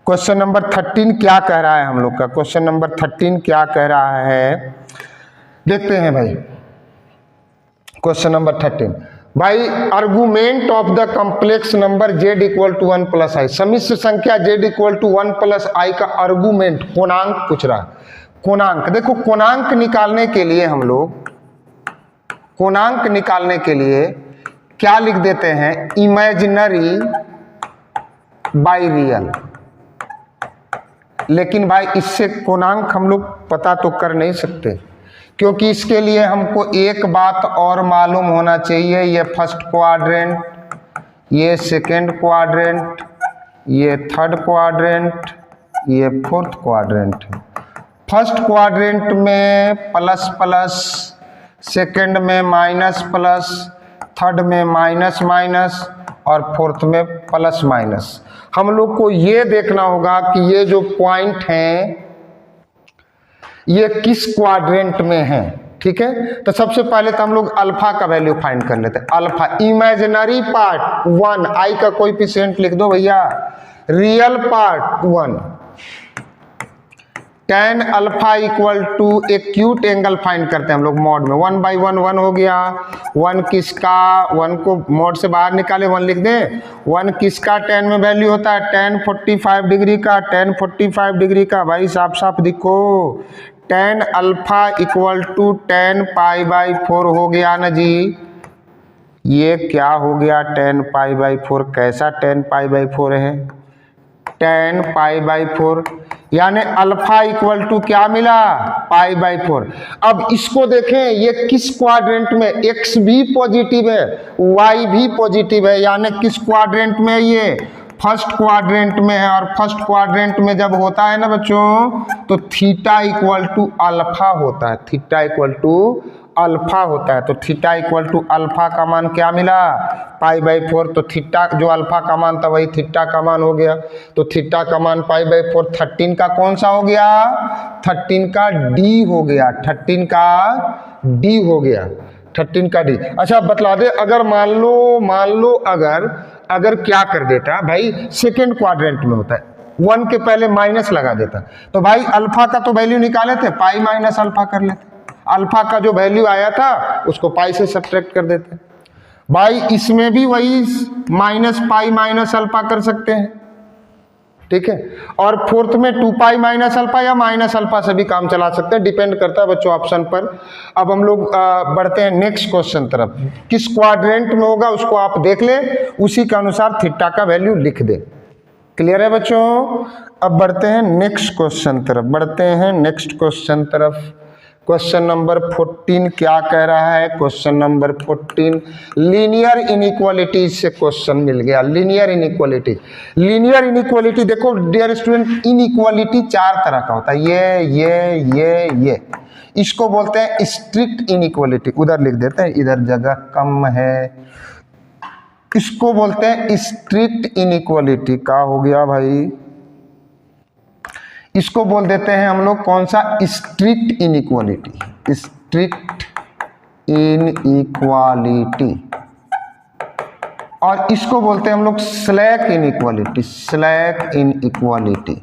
Question number 13 क्या कह रहा है हम लोग का, क्वेश्चन नंबर 13 क्या कह रहा है, देखते हैं भाई। क्वेश्चन नंबर 13, भाई argument of the complex number z equal to 1 plus I, सम्मिश्र संख्या z equal to 1 plus I का आर्गुमेंट, पूर्णांक पूछ रहा है। पूर्णांक, देखो पूर्णांक निकालने के लिए हम लोग पूर्णांक निकालने के लिए क्या लिख देते हैं, इमेजिनरी बाई रियल। लेकिन भाई इससे पूर्णांक हम लोग पता तो कर नहीं सकते, क्योंकि इसके लिए हमको एक बात और मालूम होना चाहिए, ये फर्स्ट क्वाड्रेंट, ये सेकंड क्वाड्रेंट, ये थर्ड क्वाड्रेंट, ये फोर्थ क्वाड्रेंट। फर्स्ट क्वाड्रेंट में प्लस प्लस, सेकंड में माइनस प्लस, थर्ड में माइनस माइनस और फोर्थ में प्लस माइनस। हम लोग को ये देखना होगा कि ये जो पॉइंट हैं ये किस क्वाड्रेंट में है, ठीक है। तो सबसे पहले तो हम लोग अल्फा का वैल्यू फाइंड कर लेते हैं। अल्फा इमेजिनरी पार्ट 1, आई का कोएफिशिएंट लिख दो भैया, real part 1, tan alpha equal to acute angle find करते हैं हम लोग मॉड में, 1/1 1 हो गया। 1 किसका, 1 को मॉड से बाहर निकाले 1 लिख दें। 1 किसका tan में वैल्यू होता है, tan 45 डिग्री का, tan 45 डिग्री का, भाई साफ साफ दिखो, tan alpha equal to tan π/4 हो गया ना जी। ये क्या हो गया tan π/4, कैसा tan π/4 है, tan π/4, यानी अल्फा इक्वल टू क्या मिला, π/4। अब इसको देखें ये किस क्वाड्रेंट में, x भी पॉजिटिव है, y भी पॉजिटिव है, यानी किस क्वाड्रेंट में, ये फर्स्ट क्वाड्रेंट में है। और फर्स्ट क्वाड्रेंट में जब होता है ना बच्चों, तो थीटा इक्वल टू अल्फा होता है, थीटा इक्वल टू अल्फा होता है। तो थीटा इक्वल टू अल्फा का मान क्या मिला, π/4। तो थीटा जो अल्फा का मान था वही थीटा का मान हो गया। तो थीटा का मान π/4, 13 का कौन सा हो गया, 13 का डी हो गया, 13 का डी हो गया, 13 का डी। अच्छा बतला दे, अगर मान लो अगर क्या कर देता भाई, सेकेंड क्वाड्रेंट में होता है, 1 के पहले माइनस लगा देता, तो भाई अल्फा का तो वैल्यू निकाले थे, पाई माइनस अल्फा कर लेते, अल्फा का जो वैल्यू आया था उसको पाई से सब्ट्रैक्ट कर देते। भाई इसमें भी वही माइनस पाई माइनस अल्फा कर सकते हैं, ठीक है। और फोर्थ में 2π माइनस अल्फा या माइनस अल्फा से भी काम चला सकते हैं, डिपेंड करता है बच्चों ऑप्शन पर। अब हम लोग बढ़ते हैं नेक्स्ट क्वेश्चन तरफ, किस क्वाड्रेंट में होगा उसको आप देख ले, उसी के अनुसार थीटा का वैल्यू लिख दे। क्लियर है बच्चों। अब बढ़ते हैं नेक्स्ट क्वेश्चन तरफ, क्वेश्चन नंबर 14 क्या कह रहा है, क्वेश्चन नंबर 14 लीनियर इनइक्वालिटी से क्वेश्चन मिल गया। लीनियर इनइक्वालिटी देखो डियर स्टूडेंट, इनइक्वालिटी 4 तरह का होता है, ये इसको बोलते हैं स्ट्रिक्ट इनइक्वालिटी, उधर लिख देते हैं, इधर जगह कम है। इसको बोलते हैं स्ट्रिक्ट इनइक्वालिटी, का हो गया भाई, इसको बोल देते हैं हम लोग कौन सा, स्ट्रिक्ट इनइक्वालिटी, स्ट्रिक्ट इनइक्वालिटी। और इसको बोलते हैं हम लोग slack inequality, slack inequality.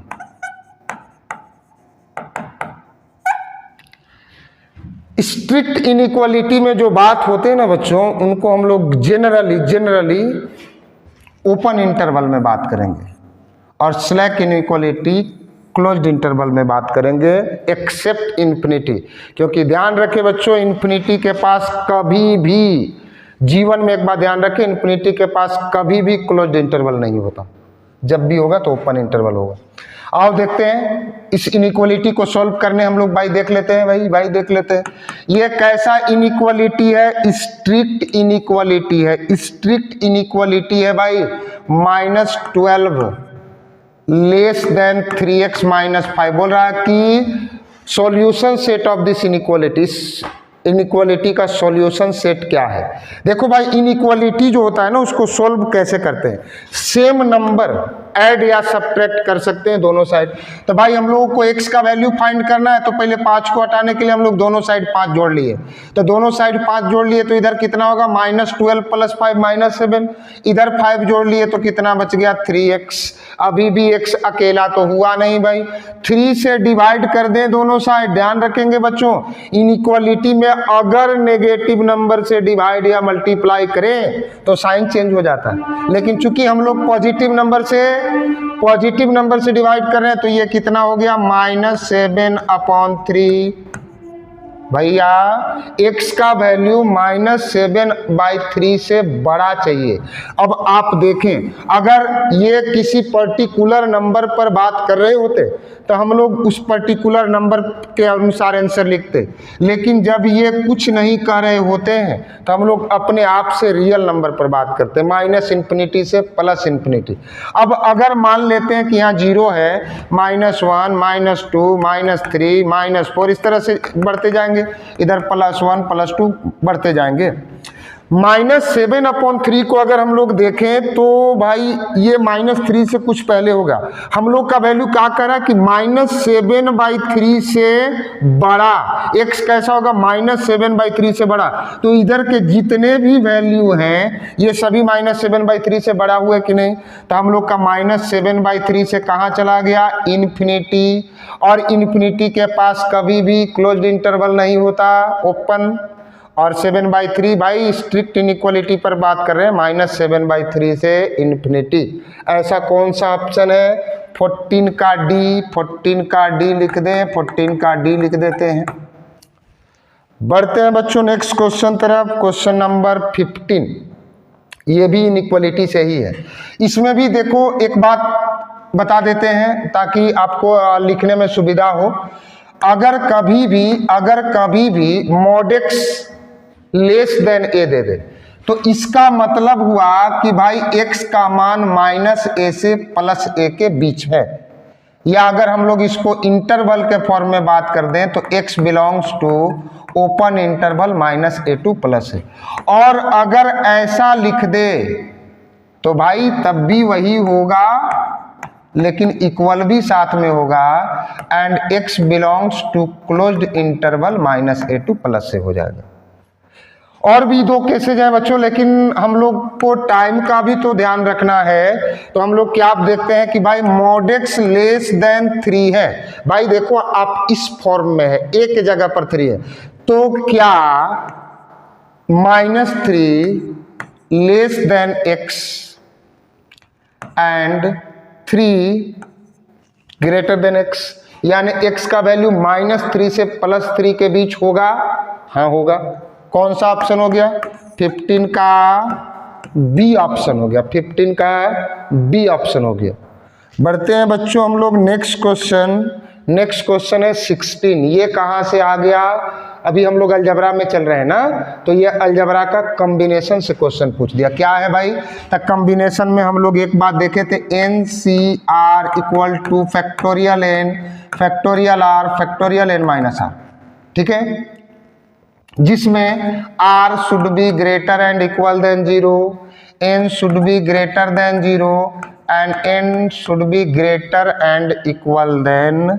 Strict inequality में जो बात होते हैं ना बच्चों, उनको हम लोग जनरली ओपन इंटरवल में बात करेंगे, और स्लैक इनइक्वालिटी क्लोज्ड इंटरवल में बात करेंगे, एक्सेप्ट इन्फिनिटी। क्योंकि ध्यान रखें बच्चों, इन्फिनिटी के पास कभी भी, जीवन में एक बात ध्यान रखें, इन्फिनिटी के पास कभी भी क्लोज्ड इंटरवल नहीं होता, जब भी होगा तो ओपन इंटरवल होगा। आओ देखते हैं इस इनइक्वालिटी को सॉल्व करने हम लोग भाई देख लेते हैं, भाई देख लेते हैं ये कैसा इनइक्वालिटी है। स्ट्रिक्ट इनइक्वालिटी है, स्ट्रिक्ट इनइक्वालिटी है भाई। -12 लेस देन 3x - 5 बोल रहा है कि solution set of this inequality, inequality का सॉल्यूशन सेट क्या है। देखो भाई, इनइक्वालिटी जो होता है ना, उसको सोल्व कैसे करते हैं, सेम नंबर ऐड या सब्ट्रैक्ट कर सकते हैं दोनों साइड। तो भाई हम लोगों को x का वैल्यू फाइंड करना है, तो पहले 5 को हटाने के लिए हम लोग दोनों साइड 5 जोड़ लिए, तो दोनों साइड 5 जोड़ लिए, तो इधर कितना होगा -12 + 5 -7, इधर 5 जोड़ लिए तो कितना बच गया 3x। अभी भी x अकेला तो हुआ नहीं भाई, 3 से डिवाइड कर दें दोनों साइड। ध्यान रखेंगे बच्चों, इनइक्वालिटी में अगर नेगेटिव नंबर से डिवाइड या मल्टीप्लाई करें तो साइन चेंज हो जाता है, लेकिन चूंकि हम लोग पॉजिटिव नंबर से डिवाइड कर रहे हैं, तो ये कितना हो गया -7/3। भैया x का वैल्यू -7/3 से बड़ा चाहिए। अब आप देखें, अगर ये किसी पर्टिकुलर नंबर पर बात कर रहे होते तो हम लोग उस पर्टिकुलर नंबर के अनुसार आंसर लिखते, लेकिन जब ये कुछ नहीं कर रहे होते हैं तो हम लोग अपने आप से रियल नंबर पर बात करते हैं, -∞ से +∞। अब अगर मान लेते हैं कि यहाँ 0 है, -1 -2 -3 -4 इस तरह से बढ़ते जाएंगे, इधर +1 +2 बढ़ते जाएंगे। -7/3 को अगर हम लोग देखें तो भाई ये -3 से कुछ पहले होगा। हम लोग का वैल्यू क्या करा कि -7/3 से बड़ा, x कैसा होगा -7/3 से बड़ा, तो इधर के जितने भी वैल्यू हैं ये सभी -7/3 से बड़ा हुए कि नहीं। तो हम लोग का -7/3 से कहाँ चला गया, इन्फिनिटी, और इन्फिनिटी के पास कभी भी क्लोज्ड इंटरवल नहीं होता, ओपन। और 7/3 भाई स्ट्रिक्ट इनइक्वालिटी पर बात कर रहे हैं, -7/3 से इन्फिनिटी। ऐसा कौन सा ऑप्शन है, 14 का डी, 14 का डी लिख दें, 14 का डी लिख देते हैं। बढ़ते हैं बच्चों नेक्स्ट क्वेश्चन तरफ, क्वेश्चन नंबर 15। ये भी इनइक्वालिटी से ही है। इसमें भी देखो एक बात बता देते हैं ताकि आपको लिखने में सुविधा हो। अगर कभी भी mod x less than a दे दे, तो इसका मतलब हुआ कि भाई x का मान -a से +a के बीच है। या अगर हम लोग इसको इंटरवल के फॉर्म में बात कर दें तो x belongs to open interval -a to +a। और अगर ऐसा लिख दे तो भाई तब भी वही होगा, लेकिन इक्वल भी साथ में होगा, and x belongs to closed interval -a to +a हो जाएगा। और भी 2 केसेज है बच्चों, लेकिन हम लोग को टाइम का भी तो ध्यान रखना है, तो हम लोग क्या आप देखते हैं कि भाई mod x लेस देन 3 है। भाई देखो आप इस फॉर्म में है, एक जगह पर 3 है, तो क्या -3 less than x and 3 greater than x, यानी x का वैल्यू -3 से +3 के बीच होगा। हाँ होगा। कौन सा ऑप्शन हो गया, 15 का बी ऑप्शन हो गया, 15 का बी ऑप्शन हो गया। बढ़ते हैं बच्चों हम लोग नेक्स्ट क्वेश्चन है 16। ये कहाँ से आ गया, अभी हम लोग अलजबरा में चल रहे हैं ना, तो ये अलजबरा का कॉम्बिनेशन से क्वेश्चन पूछ दिया। क्या है भाई, तो कॉम्बिनेशन में हम लोग एक बात देखे थे, NCR = factorial n factorial r factorial n - r, ठीक है, जिसमें r should be greater and equal than 0, n should be greater than 0 and n should be greater and equal than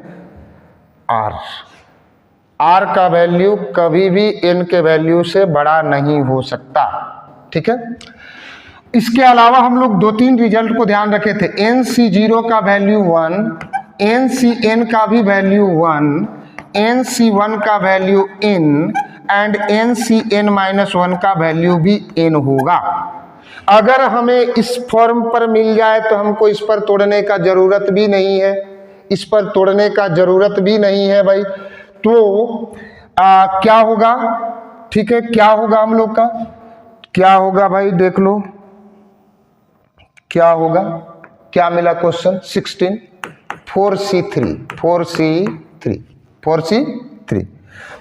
r। r का वैल्यू कभी भी n के value से बड़ा नहीं हो सकता, ठीक है। इसके अलावा हम लोग 2-3 रिजल्ट को ध्यान रखे थे। NC0 का वैल्यू 1, NCN का भी वैल्यू 1, NC1 का वैल्यू n एंड NCN-1 का वैल्यू भी n होगा। अगर हमें इस फॉर्म पर मिल जाए तो हमको इस पर तोड़ने का जरूरत भी नहीं है, इस पर तोड़ने का जरूरत भी नहीं है भाई। तो क्या होगा, ठीक है, क्या होगा हम लोग का, क्या होगा भाई, देख लो क्या होगा, क्या मिला क्वेश्चन 16 4C3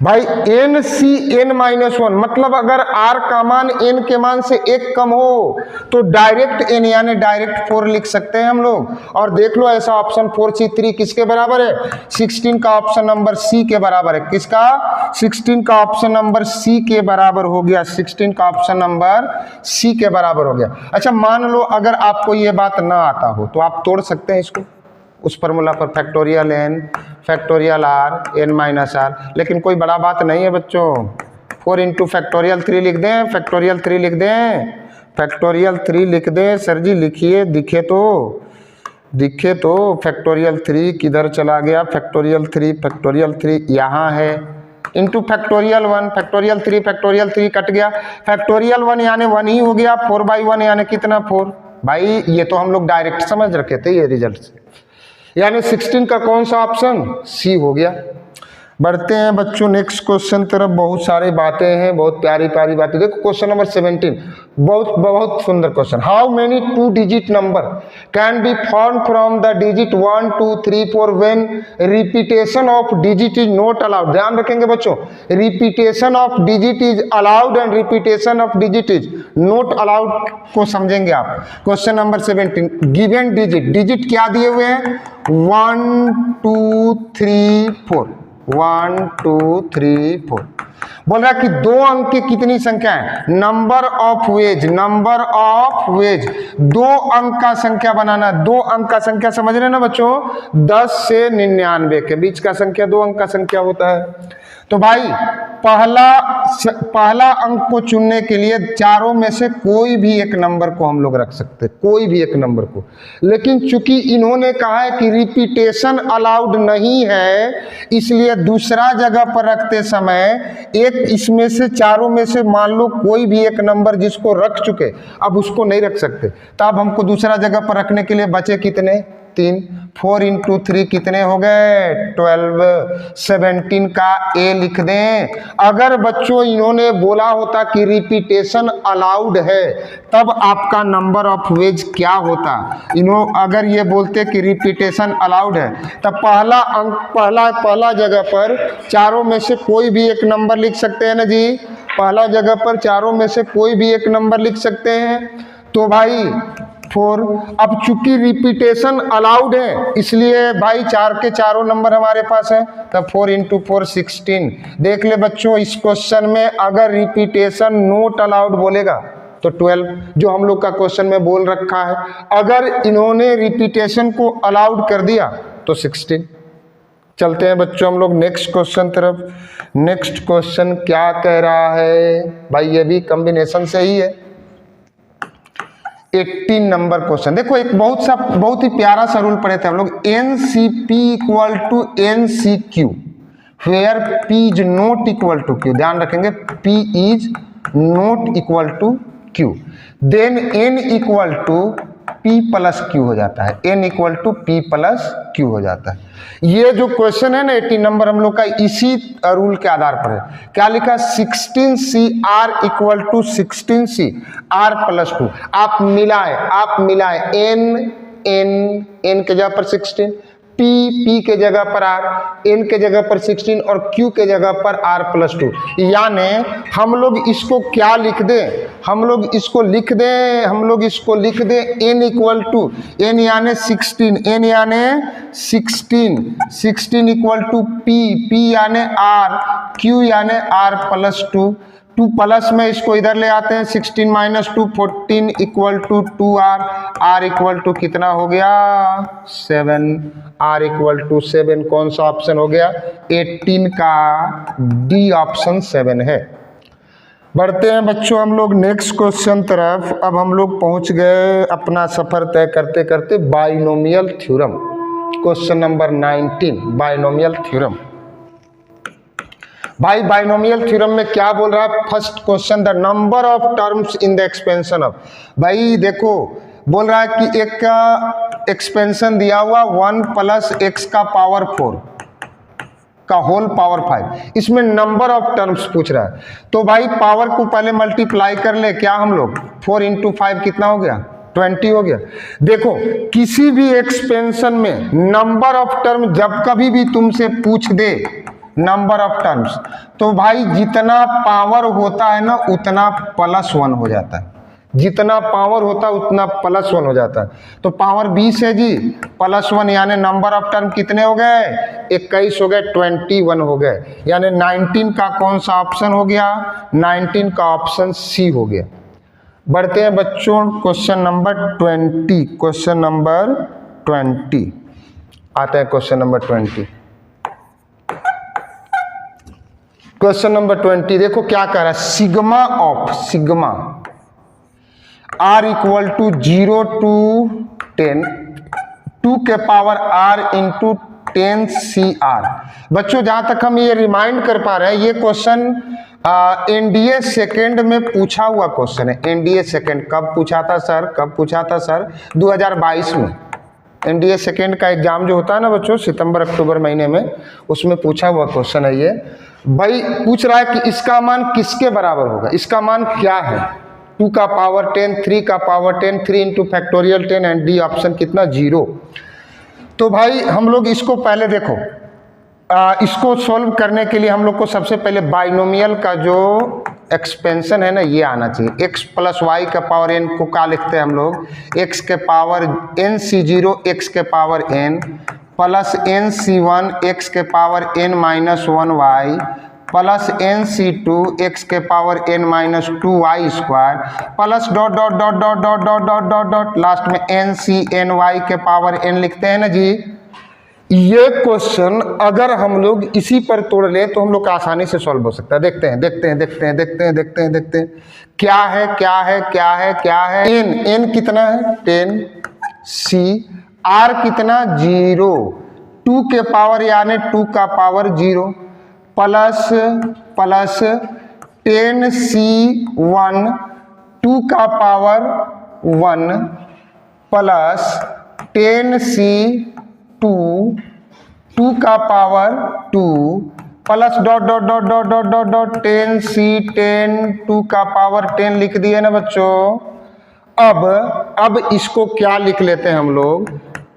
भाई। NCN-1 मतलब अगर r का मान n के मान से एक कम हो तो डायरेक्ट n यानी डायरेक्ट 4 लिख सकते हैं हम लोग। और देख लो ऐसा ऑप्शन 4C3 किसके बराबर है, 16 का ऑप्शन नंबर C के बराबर है। किसका, 16 का ऑप्शन नंबर C के बराबर हो गया, 16 का ऑप्शन नंबर C के बराबर हो गया। अच्छा मान लो अगर आपको ये बात ना आता हो तो आप तोड़ सकते हैं इसको उस फॉर्मूला पर, factorial n factorial r n minus r, लेकिन कोई बड़ा बात नहीं है बच्चों। 4 इंटू फैक्टोरियल 3 लिख दें, फैक्टोरियल 3 लिख दें, फैक्टोरियल 3 लिख दें। सर जी लिखिए, दिखे तो फैक्टोरियल 3 किधर चला गया, फैक्टोरियल 3 यहाँ है, इंटू फैक्टोरियल 1 फैक्टोरियल 3 कट गया, फैक्टोरियल 1 यानी 1 ही हो गया, 4/1 यानी कितना 4। भाई ये तो हम लोग डायरेक्ट समझ रखे थे ये रिजल्ट से, यानी 16 का कौन सा ऑप्शन, सी हो गया। बढ़ते हैं बच्चों नेक्स्ट क्वेश्चन तरफ। बहुत सारी बातें हैं, बहुत प्यारी प्यारी बातें। देखो क्वेश्चन नंबर 17 बहुत सुंदर question. How many 2 digit number can be form from the digit 1 2 3 4 when repetition of digit is not allowed. ध्यान रखेंगे बच्चों, repetition of digit is allowed and repetition of digit is not allowed को समझेंगे आप। Question number 17 given digit क्या दिए हुए हैं, 1 2 3 4 1 2 3 4। बोल रहा है कि 2 अंक की कितनी संख्या है, नंबर ऑफ वेज 2 अंक का संख्या बनाना। 2 अंक का संख्या समझ रहे ना बच्चों, 10 से 99 के बीच का संख्या 2 अंक का संख्या होता है। तो भाई पहला अंक को चुनने के लिए चारों में से कोई भी एक नंबर को हम लोग रख सकते हैं, कोई भी एक नंबर को। लेकिन चूंकि इन्होंने कहा है कि रिपीटेशन अलाउड नहीं है, इसलिए दूसरा जगह पर रखते समय एक इसमें से चारों में से मान लो कोई भी एक नंबर जिसको रख चुके अब उसको नहीं रख सकते। तो अब हमको दूसरा जगह पर रखने के लिए बचे कितने, 3। 4 इंटू 3 कितने हो गए, 12। 17 का ए लिख दें। अगर बच्चों इन्होंने बोला होता कि रिपीटेशन अलाउड है तब आपका नंबर ऑफ वेज क्या होता। अगर ये बोलते कि रिपीटेशन अलाउड है तब पहला अंक पहला जगह पर चारों में से कोई भी एक नंबर लिख सकते हैं ना जी, पहला जगह पर चारों में से कोई भी एक नंबर लिख सकते हैं। तो भाई 4। अब चूंकि रिपीटेशन अलाउड है इसलिए भाई 4 के चारों नंबर हमारे पास है, तब 4 इंटू 4 16। देख ले बच्चों इस क्वेश्चन में अगर रिपीटेशन नोट अलाउड बोलेगा तो 12 जो हम लोग का क्वेश्चन में बोल रखा है। अगर इन्होंने रिपीटेशन को अलाउड कर दिया तो 16। चलते हैं बच्चों हम लोग नेक्स्ट क्वेश्चन तरफ। नेक्स्ट क्वेश्चन क्या कह रहा है भाई, ये भी कॉम्बिनेशन से ही है। 18 नंबर क्वेश्चन। देखो एक बहुत ही प्यारा सा रूल पढ़े थे हम लोग, NCP equal to NCQ where P is not equal to Q। ध्यान रखेंगे P is not equal to Q, then N equal to P plus Q हो जाता है, N equal to P plus Q हो जाता है। ये जो क्वेश्चन है ना 18 नंबर हम लोग का इसी रूल के आधार पर है। क्या लिखा, 16C R equal to 16C R plus 2। आप मिलाए N के जगह पर 16, P के जगह पर R, N के जगह पर 16 और Q के जगह पर R प्लस 2। यानी हम लोग इसको क्या लिख दें, हम लोग इसको लिख दें N इक्वल टू N यानी 16, N यानी 16 इक्वल टू P यानी R, Q यानी R प्लस 2 प्लस में इसको इधर ले आते हैं, 16 minus 2 14 equal to 2R, R equal to कितना हो गया 7, R इक्वल टू 7। कौन सा ऑप्शन हो गया, 18 का डी ऑप्शन 7 है। बढ़ते हैं बच्चों हम लोग नेक्स्ट क्वेश्चन तरफ। अब हम लोग पहुंच गए अपना सफर तय करते करते binomial theorem, question number 19 binomial theorem. भाई बाइनोमियल थ्योरम में क्या बोल रहा है? First question, the number of terms in the expansion of. भाई देखो बोल रहा है कि एक का एक्सपेंशन दिया हुआ 1 प्लस एक्स का पावर 4 का होल पावर 5, इसमें नंबर ऑफ टर्म्स पूछ रहा है। तो भाई पावर को पहले मल्टीप्लाई कर ले, क्या हम लोग 4 इंटू 5 कितना हो गया? 20 हो गया। देखो किसी भी एक्सपेंशन में नंबर ऑफ टर्म जब कभी भी तुमसे पूछ दे नंबर ऑफ टर्म्स, तो भाई जितना पावर होता है ना उतना +1 हो जाता है, जितना पावर होता है उतना +1 हो जाता है। तो पावर 20 है जी, +1 यानी नंबर ऑफ टर्म कितने हो गए? 21 हो गए, 21 हो गए। यानी 19 का कौन सा ऑप्शन हो गया? 19 का ऑप्शन सी हो गया। बढ़ते हैं बच्चों क्वेश्चन नंबर 20। क्वेश्चन नंबर 20 आते हैं, क्वेश्चन नंबर 20। क्वेश्चन नंबर 20 देखो क्या कह रहा है, sigma of sigma r equal to 0 to 10 2 के पावर r इंटू 10 CR। बच्चों जहां तक हम ये रिमाइंड कर पा रहे हैं, ये क्वेश्चन एनडीए सेकेंड में पूछा हुआ क्वेश्चन है। एनडीए सेकेंड कब पूछा था सर? कब पूछा था सर? 2022 में। एनडीए सेकेंड का एग्जाम जो होता है ना बच्चों, सितंबर अक्टूबर महीने में, उसमें पूछा हुआ क्वेश्चन है ये। भाई पूछ रहा है कि इसका मान किसके बराबर होगा? इसका मान क्या है? 2 का पावर 10, 3 का power 10, 3 into factorial 10 and D option कितना? 0। तो भाई हम लोग इसको पहले देखो, इसको सॉल्व करने के लिए हम लोग को सबसे पहले बाइनोमियल का जो एक्सपेंशन है ना ये आना चाहिए। x प्लस वाई का पावर n को क्या लिखते हैं हम लोग? x के पावर n c0 x के power n plus n c1 x के power n minus 1y plus n c2 x के power n minus 2y square plus dot dot dot dot dot dot dot dot dot last में n c n y के power n लिखते हैं ना जी। ये question अगर हम लोग इसी पर तोड़ ले तो हम लोग आसानी से सॉल्व हो सकता है। देखते हैं देखते हैं देखते हैं देखते हैं देखते हैं देखते हैं क्या है क्या है क्या है क्या है। n कितना है? 10 c r कितना? 0 2 के पावर यानी 2 का पावर 0 प्लस प्लस 10 c1 2 का पावर 1 प्लस 10 c2 2 का power 2 plus dot dot dot dot dot dot dot 10 c10 2 का पावर 10 लिख दिए ना बच्चों। अब इसको क्या लिख लेते हैं हम लोग?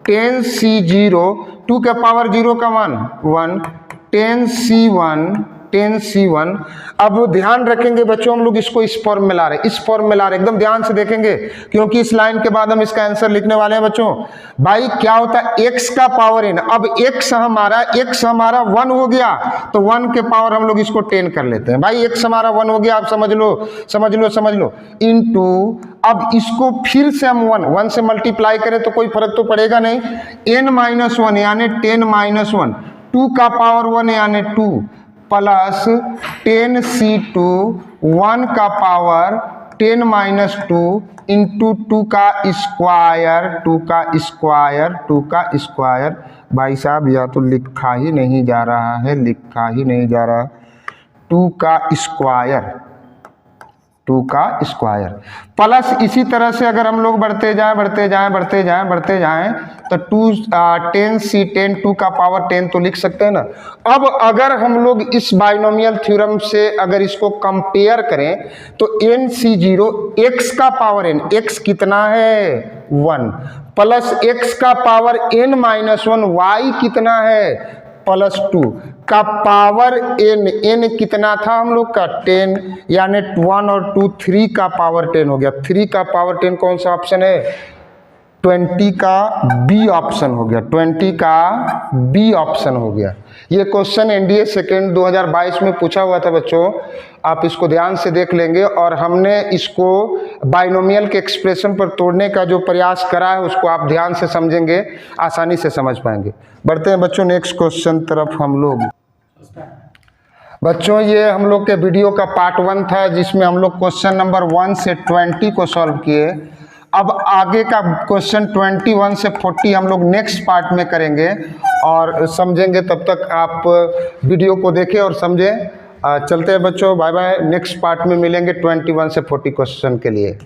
10 c0 2 के पावर 0 का मान 1 10 c1 अब ध्यान रखेंगे बच्चों हम लोग इसको इस फॉर्म में ला रहे हैं, इस फॉर्म में ला रहे हैं, एकदम ध्यान से देखेंगे क्योंकि इस लाइन के बाद हम इसका आंसर लिखने वाले हैं बच्चों। भाई क्या होता है? x का पावर n, अब x हमारा 1 हो गया तो 1 के पावर हम लोग इसको 10 कर लेते हैं। भाई x हमारा 1 हो गया, आप समझ लो इनटू अब इसको फिर से हम 1 से मल्टीप्लाई करें तो कोई फर्क तो पड़ेगा नहीं। n-1 यानी 10-1 2 का पावर 1 यानी 2 प्लस 10 c2 1 का पावर 10 माइनस 2 इंटू 2 का स्क्वायर। भाई साहब या तो लिखा ही नहीं जा रहा 2 का स्क्वायर प्लस इसी तरह से अगर हम लोग बढ़ते जाएं तो 10 c10 2 का पावर 10 तो लिख सकते हैं ना। अब अगर हम लोग इस बाइनोमियल थ्योरम से अगर इसको कंपेयर करें तो n c0 x का पावर n, x कितना है? 1 प्लस x का पावर n माइनस 1 y कितना है? +2 का पावर n कितना था हम लोग का? 10 यानी 1 और 2 3 का पावर 10 हो गया। 3 का पावर 10 कौन सा ऑप्शन है? 20 का बी ऑप्शन हो गया, 20 का बी ऑप्शन हो गया। ये क्वेश्चन एनडीए सेकेंड 2022 में पूछा हुआ था बच्चों, आप इसको ध्यान से देख लेंगे और हमने इसको बाइनोमियल के एक्सप्रेशन पर तोड़ने का जो प्रयास करा है उसको आप ध्यान से समझेंगे, आसानी से समझ पाएंगे। बढ़ते हैं बच्चों नेक्स्ट क्वेश्चन तरफ हम लोग। बच्चों ये हम लोग के वीडियो का पार्ट 1 था, जिसमें हम लोग क्वेश्चन नंबर 1 से 20 को सॉल्व किए। अब आगे का क्वेश्चन 21 से 40 हम लोग नेक्स्ट पार्ट में करेंगे और समझेंगे। तब तक आप वीडियो को देखें और समझें। चलते हैं बच्चों, बाय बाय। नेक्स्ट पार्ट में मिलेंगे 21 से 40 क्वेश्चन के लिए।